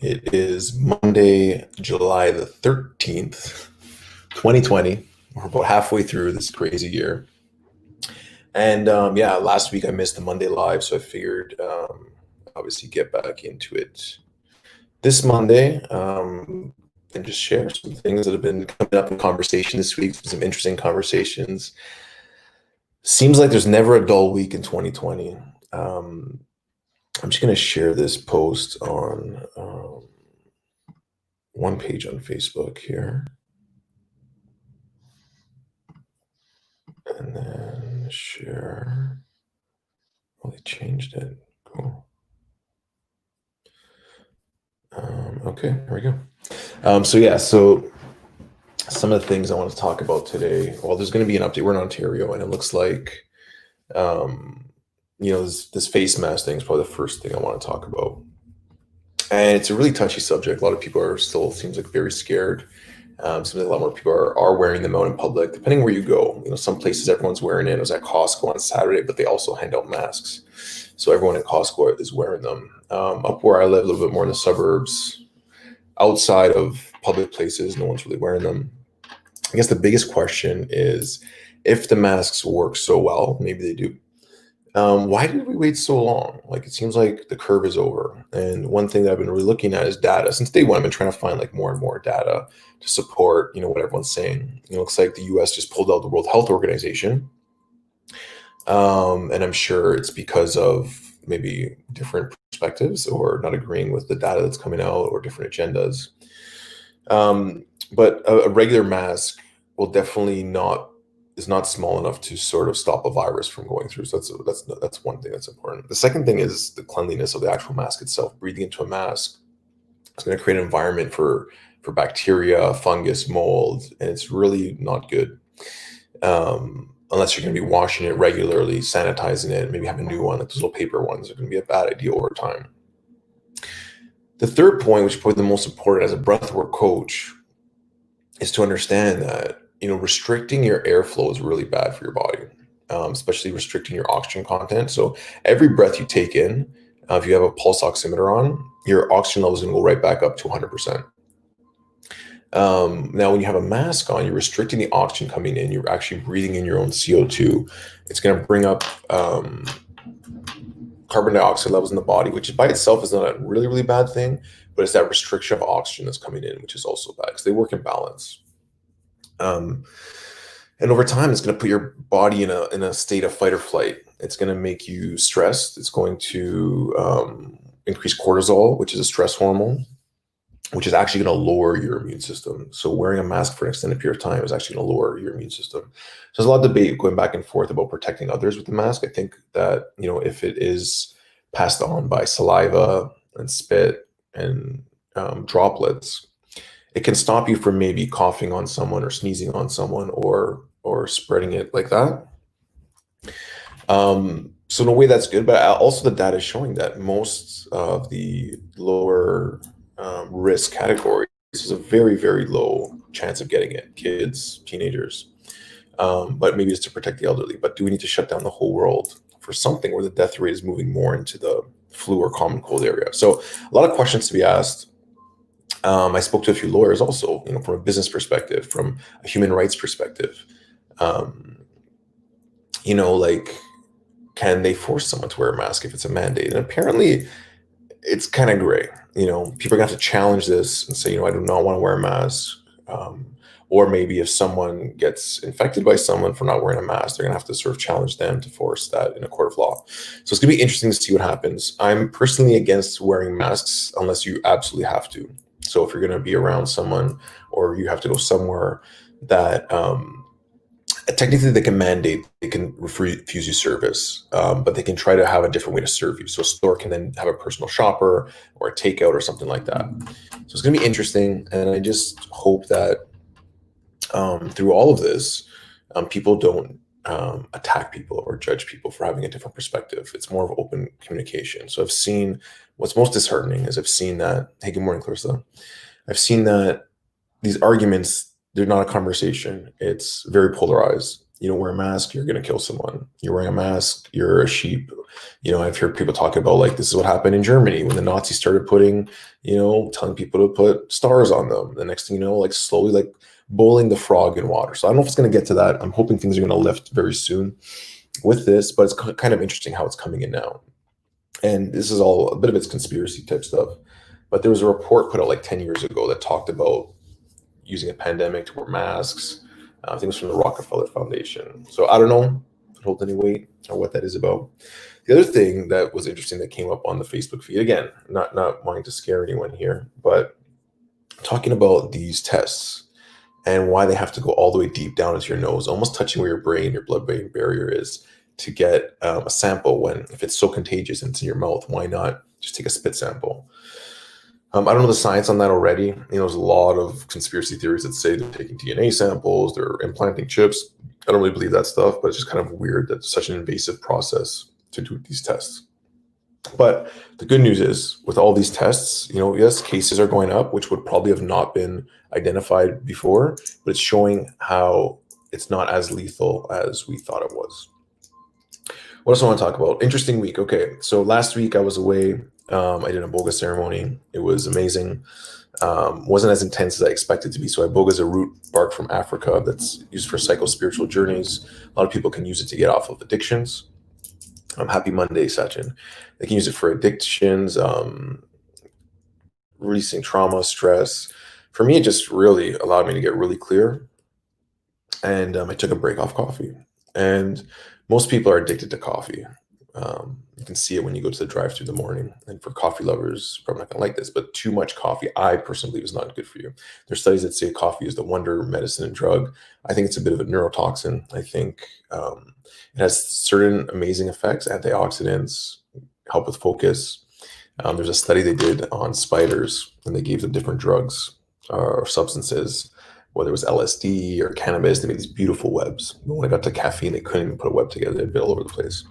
It is Monday, July the 13th, 2020. We're about halfway through this crazy year. And yeah, last week I missed the Monday live, so I figured obviously get back into it this Monday and just share some things that have been coming up in conversation this week, some interesting conversations. Seems like there's never a dull week in 2020. I'm just going to share this post on one page on Facebook here. And then share. Well, they changed it. Cool. Okay, there we go. So some of the things I want to talk about today. Well, there's going to be an update. We're in Ontario, and it looks like, this face mask thing is probably the first thing I want to talk about. And it's a really touchy subject. A lot of people are still, seems like, very scared. Seems like a lot more people are wearing them out in public, depending where you go. Some places everyone's wearing it. I was at Costco on Saturday, but they also hand out masks. So everyone at Costco is wearing them. Up where I live, a little bit more in the suburbs, outside of public places, no one's really wearing them. I guess the biggest question is, if the masks work so well, maybe they do. Why did we wait so long? Like, it seems like the curve is over. And one thing that I've been really looking at is data. Since day one, I've been trying to find like more and more data to support, what everyone's saying. It looks like the US just pulled out the World Health Organization. And I'm sure it's because of maybe different perspectives or not agreeing with the data that's coming out or different agendas. But a regular mask will definitely not is not small enough to sort of stop a virus from going through. So that's one thing that's important. The second thing is the cleanliness of the actual mask itself. Breathing into a mask is going to create an environment for bacteria, fungus, mold, and it's really not good. Unless you're going to be washing it regularly, sanitizing it, maybe have a new one, like those little paper ones, are going to be a bad idea over time. The third point, which is probably the most important as a breathwork coach, is to understand that restricting your airflow is really bad for your body, especially restricting your oxygen content. So every breath you take in, if you have a pulse oximeter on, your oxygen level is going to go right back up to 100%. Now, when you have a mask on, you're restricting the oxygen coming in. You're actually breathing in your own CO2. It's going to bring up carbon dioxide levels in the body, which by itself is not a really, really bad thing, but it's that restriction of oxygen that's coming in, which is also bad because they work in balance. And over time, it's going to put your body in a state of fight or flight. It's going to make you stressed. It's going to increase cortisol, which is a stress hormone, which is actually going to lower your immune system. So wearing a mask for an extended period of time is actually going to lower your immune system. So there's a lot of debate going back and forth about protecting others with the mask. I think that, if it is passed on by saliva and spit and droplets, it can stop you from maybe coughing on someone or sneezing on someone or spreading it like that. So in a way that's good, but also the data is showing that most of the lower risk categories is a very, very low chance of getting it. Kids, teenagers, but maybe it's to protect the elderly. But do we need to shut down the whole world for something where the death rate is moving more into the flu or common cold area? So a lot of questions to be asked. I spoke to a few lawyers also, from a business perspective, from a human rights perspective. Like, can they force someone to wear a mask if it's a mandate? And apparently it's kind of gray. People are gonna have to challenge this and say, I do not want to wear a mask. Or maybe if someone gets infected by someone for not wearing a mask, they're gonna have to sort of challenge them to force that in a court of law. So it's gonna be interesting to see what happens. I'm personally against wearing masks unless you absolutely have to. So if you're gonna be around someone or you have to go somewhere that technically they can mandate, they can refuse you service, but they can try to have a different way to serve you. So a store can then have a personal shopper or a takeout or something like that. So it's going to be interesting. And I just hope that through all of this, people don't attack people or judge people for having a different perspective. It's more of open communication. So I've seen what's most disheartening is I've seen that, hey, good morning, Clarissa. I've seen that these arguments, they're not a conversation. It's very polarized. You don't wear a mask, you're going to kill someone. You're wearing a mask, you're a sheep. I've heard people talk about like this is what happened in Germany when the Nazis started putting, telling people to put stars on them. The next thing you know, like slowly like boiling the frog in water. So I don't know if it's going to get to that. I'm hoping things are going to lift very soon with this, but it's kind of interesting how it's coming in now. And this is all a bit of its conspiracy type stuff. But there was a report put out like 10 years ago that talked about using a pandemic to wear masks. I think it was from the Rockefeller Foundation. So I don't know if it holds any weight or what that is about. The other thing that was interesting that came up on the Facebook feed, again, not wanting to scare anyone here, but talking about these tests and why they have to go all the way deep down into your nose, almost touching where your brain, your blood-brain barrier is, to get a sample when, if it's so contagious and it's in your mouth, why not just take a spit sample? I don't know the science on that already. There's a lot of conspiracy theories that say they're taking DNA samples, they're implanting chips. I don't really believe that stuff, but it's just kind of weird that it's such an invasive process to do these tests. But the good news is, with all these tests, yes, cases are going up, which would probably have not been identified before, but it's showing how it's not as lethal as we thought it was. What else I want to talk about? Interesting week. Okay, so last week I was away. I did an Iboga ceremony. It was amazing. Wasn't as intense as I expected to be. So Iboga is a root bark from Africa that's used for psycho-spiritual journeys. A lot of people can use it to get off of addictions. Happy Monday, Sachin. They can use it for addictions, releasing trauma, stress. For me, it just really allowed me to get really clear. And I took a break off coffee. And most people are addicted to coffee. You can see it when you go to the drive-thru in the morning. And for coffee lovers, probably not going to like this, but too much coffee, I personally believe, is not good for you. There's studies that say coffee is the wonder medicine and drug. I think it's a bit of a neurotoxin. I think it has certain amazing effects, antioxidants, help with focus. There's a study they did on spiders, and they gave them different drugs or substances, whether it was LSD or cannabis. They made these beautiful webs. But when I got to caffeine, they couldn't even put a web together. They'd be all over the place.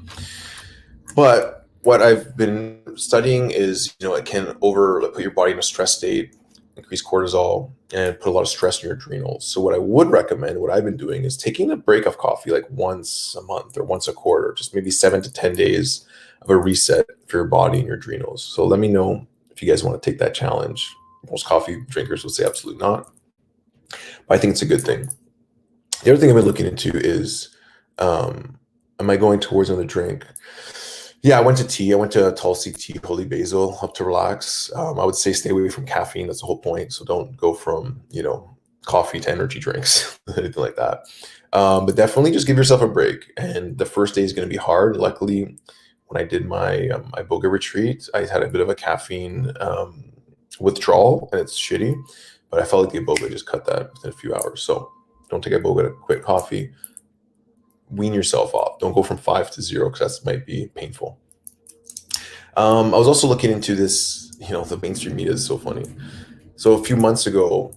But what I've been studying is, it can put your body in a stress state, increase cortisol, and put a lot of stress in your adrenals. So what I would recommend, what I've been doing, is taking a break of coffee like once a month or once a quarter, just maybe 7 to 10 days of a reset for your body and your adrenals. So let me know if you guys want to take that challenge. Most coffee drinkers would say absolutely not. But I think it's a good thing. The other thing I've been looking into is, am I going towards another drink? Yeah, I went to tea. I went to Tulsi tea, holy basil, help to relax. I would say stay away from caffeine. That's the whole point. So don't go from, coffee to energy drinks, anything like that. But definitely just give yourself a break. And the first day is going to be hard. Luckily, when I did my Iboga retreat, I had a bit of a caffeine withdrawal, and it's shitty. But I felt like the Iboga just cut that within a few hours. So don't take Iboga to quit coffee. Wean yourself off. Don't go from 5 to 0, because that might be painful. I was also looking into this, the mainstream media is so funny. So a few months ago,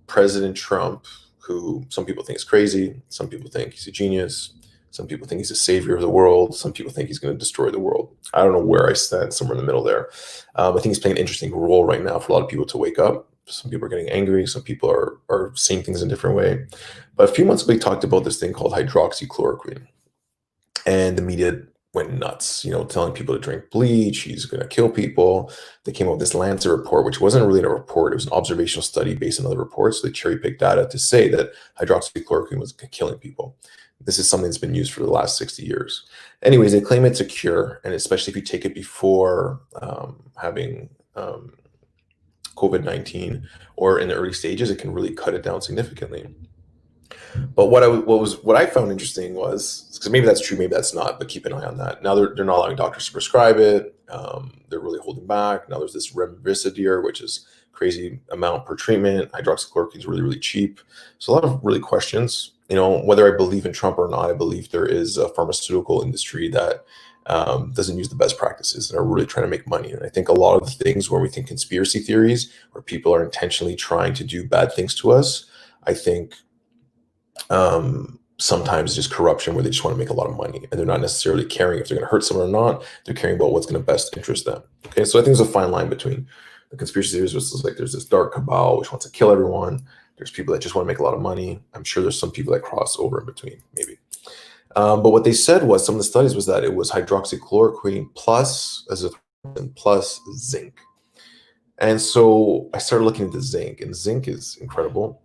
President Trump, who some people think is crazy, some people think he's a genius, some people think he's a savior of the world, some people think he's going to destroy the world. I don't know where I stand, somewhere in the middle there. I think he's playing an interesting role right now for a lot of people to wake up. Some people are getting angry. Some people are seeing things in a different way. But a few months ago, we talked about this thing called hydroxychloroquine. And the media went nuts, telling people to drink bleach. He's going to kill people. They came up with this Lancet report, which wasn't really a report. It was an observational study based on other reports. So they cherry-picked data to say that hydroxychloroquine was killing people. This is something that's been used for the last 60 years. Anyways, they claim it's a cure, and especially if you take it before having COVID-19 or in the early stages, it can really cut it down significantly. But what I found interesting was, because maybe that's true, maybe that's not, but keep an eye on that. Now they're not allowing doctors to prescribe it. They're really holding back. Now there's this remdesivir, which is crazy amount per treatment. Hydroxychloroquine is really, really cheap. So a lot of really questions. Whether I believe in Trump or not, I believe there is a pharmaceutical industry that doesn't use the best practices and are really trying to make money. And I think a lot of the things where we think conspiracy theories, where people are intentionally trying to do bad things to us, I think sometimes just corruption where they just want to make a lot of money and they're not necessarily caring if they're going to hurt someone or not. They're caring about what's going to best interest them. Okay, so I think there's a fine line between the conspiracy theories, which is like there's this dark cabal which wants to kill everyone, There's people that just want to make a lot of money. I'm sure there's some people that cross over in between, maybe. But what they said was some of the studies was that it was hydroxychloroquine plus azithromycin plus zinc. And so I started looking into zinc, and zinc is incredible.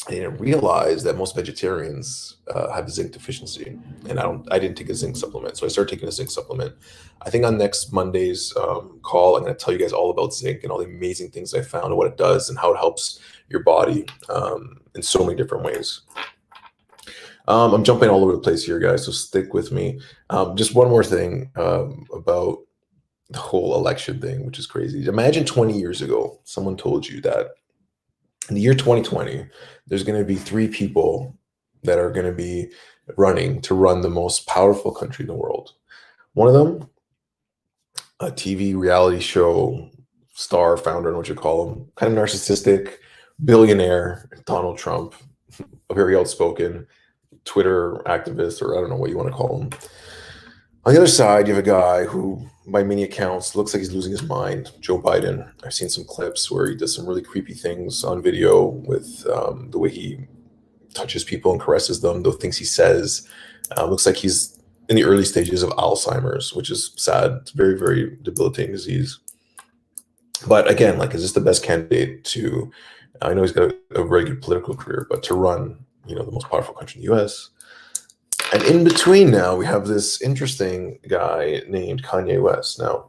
I didn't realize that most vegetarians have zinc deficiency, and I didn't take a zinc supplement, so I started taking a zinc supplement. I think on next Monday's call, I'm going to tell you guys all about zinc and all the amazing things I found and what it does and how it helps your body in so many different ways. I'm jumping all over the place here, guys, so stick with me. Just one more thing about the whole election thing, which is crazy. Imagine 20 years ago, someone told you that in the year 2020, there's going to be three people that are going to be running to run the most powerful country in the world. One of them, a TV reality show star, founder, and what you call him, kind of narcissistic, billionaire, Donald Trump, a very outspoken Twitter activist, or I don't know what you want to call him. On the other side, you have a guy who, by many accounts, looks like he's losing his mind, Joe Biden. I've seen some clips where he does some really creepy things on video with the way he touches people and caresses them, the things he says. Looks like he's in the early stages of Alzheimer's, which is sad. It's a very, very debilitating disease. But again, like, is this the best candidate to, I know he's got a very good political career, but to run, the most powerful country in the US? And in between now, we have this interesting guy named Kanye West. Now,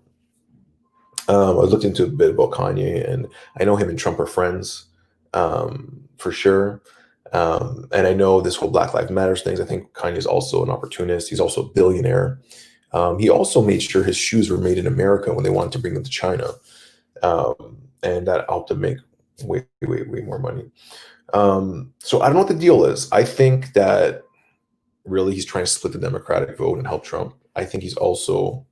I looked into a bit about Kanye, and I know him and Trump are friends, for sure. And I know this whole Black Lives Matters things. I think Kanye's also an opportunist. He's also a billionaire. He also made sure his shoes were made in America when they wanted to bring them to China. And that helped him make way, way, way more money. So I don't know what the deal is. I think that really he's trying to split the Democratic vote and help Trump. I think he's also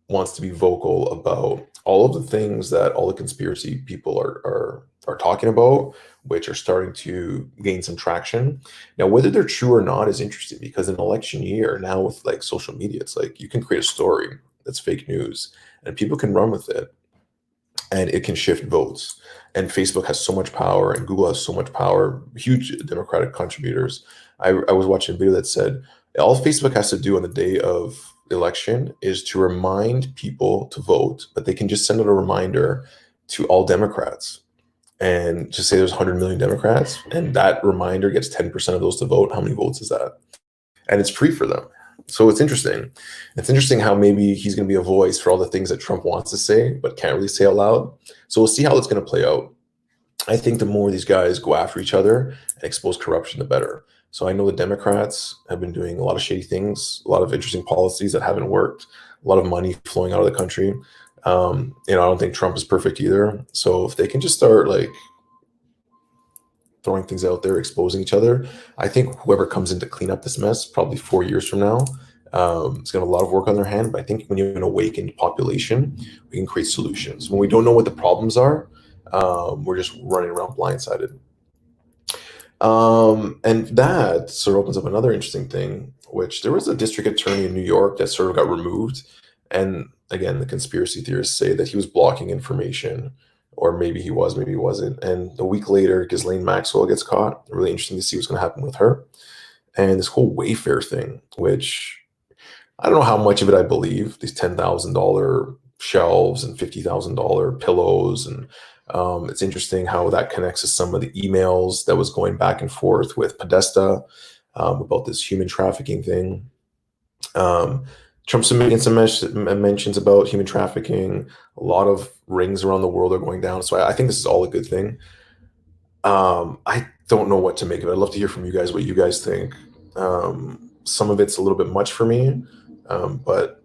wants to be vocal about all of the things that all the conspiracy people are talking about, which are starting to gain some traction. Now, whether they're true or not is interesting, because in an election year now with like social media, it's like you can create a story that's fake news and people can run with it and it can shift votes. And Facebook has so much power and Google has so much power, huge Democratic contributors. I was watching a video that said all Facebook has to do on the day of the election is to remind people to vote, but they can just send out a reminder to all Democrats and just say there's 100 million Democrats, and that reminder gets 10% of those to vote. How many votes is that? And it's free for them. So it's interesting. It's interesting how maybe he's going to be a voice for all the things that Trump wants to say, but can't really say out loud. So we'll see how it's going to play out. I think the more these guys go after each other and expose corruption, the better. So I know the Democrats have been doing a lot of shady things, a lot of interesting policies that haven't worked, a lot of money flowing out of the country. I don't think Trump is perfect either. So if they can just start like throwing things out there, exposing each other, I think whoever comes in to clean up this mess, probably 4 years from now, is going to have a lot of work on their hand. But I think when you have an awakened population, we can create solutions. When we don't know what the problems are, we're just running around blindsided. And that sort of opens up another interesting thing, which there was a district attorney in New York that sort of got removed. And again, the conspiracy theorists say that he was blocking information, or maybe he was, maybe he wasn't. And a week later, Ghislaine Maxwell gets caught. Really interesting to see what's going to happen with her. And this whole Wayfair thing, which I don't know how much of it I believe, these $10,000 shelves and $50,000 pillows. And it's interesting how that connects to some of the emails that was going back and forth with Podesta about this human trafficking thing. Trump's making some mentions about human trafficking. A lot of rings around the world are going down. So I think this is all a good thing. I don't know what to make of it. I'd love to hear from you guys what you guys think. Some of it's a little bit much for me, but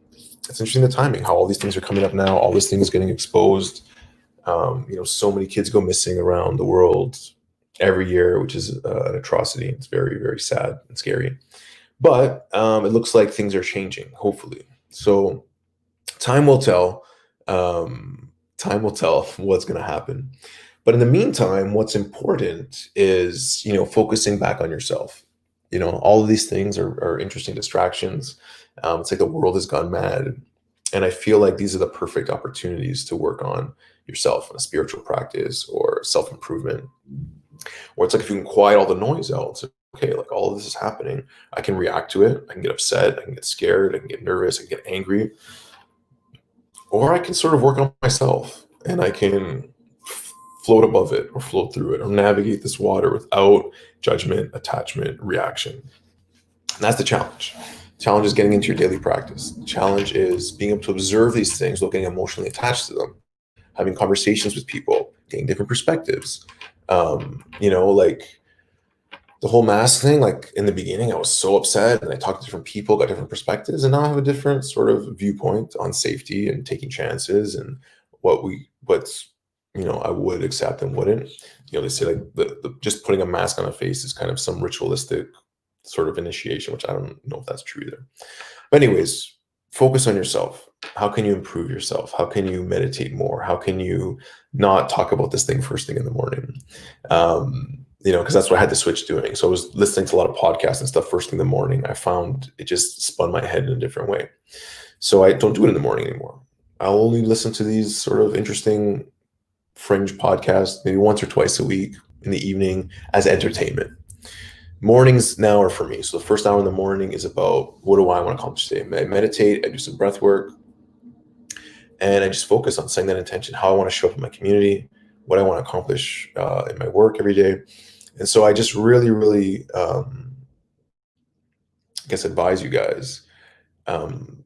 it's interesting the timing, how all these things are coming up now, all this thing is getting exposed. So many kids go missing around the world every year, which is an atrocity. It's very, very sad and scary. But it looks like things are changing, hopefully. So time will tell. Time will tell what's going to happen. But in the meantime, what's important is, focusing back on yourself. All of these things are interesting distractions. It's like the world has gone mad. And I feel like these are the perfect opportunities to work on yourself in a spiritual practice or self-improvement. Or it's like if you can quiet all the noise out, it's like, okay, like all of this is happening. I can react to it. I can get upset. I can get scared. I can get nervous. I can get angry. Or I can sort of work on myself and I can float above it or float through it or navigate this water without judgment, attachment, reaction. And that's the challenge. The challenge is getting into your daily practice. The challenge is being able to observe these things without getting emotionally attached to them, having conversations with people, getting different perspectives. Like the whole mask thing, like in the beginning, I was so upset and I talked to different people, got different perspectives, and now I have a different sort of viewpoint on safety and taking chances and what's, I would accept and wouldn't. They say like the just putting a mask on a face is kind of some ritualistic sort of initiation, which I don't know if that's true either. But anyways, focus on yourself. How can you improve yourself? How can you meditate more? How can you not talk about this thing first thing in the morning? Because that's what I had to switch doing. So I was listening to a lot of podcasts and stuff first thing in the morning. I found it just spun my head in a different way. So I don't do it in the morning anymore. I'll only listen to these sort of interesting fringe podcasts maybe once or twice a week in the evening as entertainment. Mornings now are for me. So the first hour in the morning is about what do I want to accomplish today? I meditate, I do some breath work, and I just focus on setting that intention, how I want to show up in my community, what I want to accomplish in my work every day. And so I just really, really, I guess, advise you guys.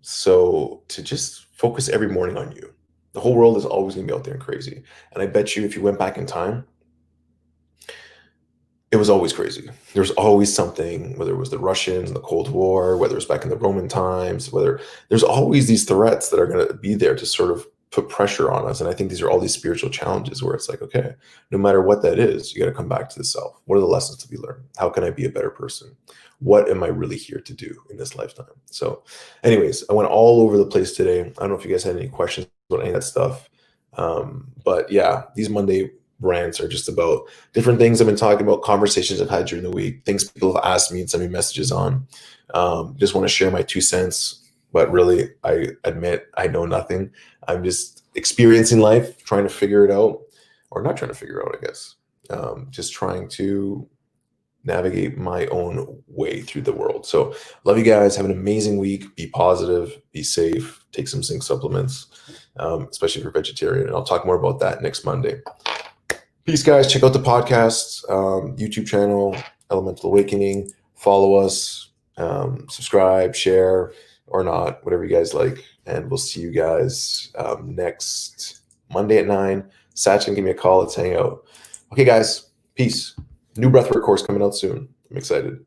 So to just focus every morning on you. The whole world is always going to be out there and crazy. And I bet you if you went back in time, it was always crazy. There's always something, whether it was the Russians and the Cold War, whether it's back in the Roman times, whether there's always these threats that are going to be there to sort of put pressure on us. And I think these are all these spiritual challenges where it's like, okay, no matter what that is, you got to come back to the self. What are the lessons to be learned? How can I be a better person? What am I really here to do in this lifetime? So anyways, I went all over the place today. I don't know if you guys had any questions about any of that stuff. But yeah, these Monday rants are just about different things I've been talking about, conversations I've had during the week, things people have asked me and sent me messages on. Just want to share my 2 cents, but really, I admit I know nothing. I'm just experiencing life, trying to figure it out, or not trying to figure it out, I guess. Just trying to navigate my own way through the world. So love you guys. Have an amazing week. Be positive, be safe, take some zinc supplements, especially if you're vegetarian. And I'll talk more about that next Monday. Peace, guys. Check out the podcast, YouTube channel, Elemental Awakening. Follow us, subscribe, share, or not, whatever you guys like. And we'll see you guys next Monday at 9. Sachin, give me a call. Let's hang out. Okay, guys. Peace. New breathwork course coming out soon. I'm excited.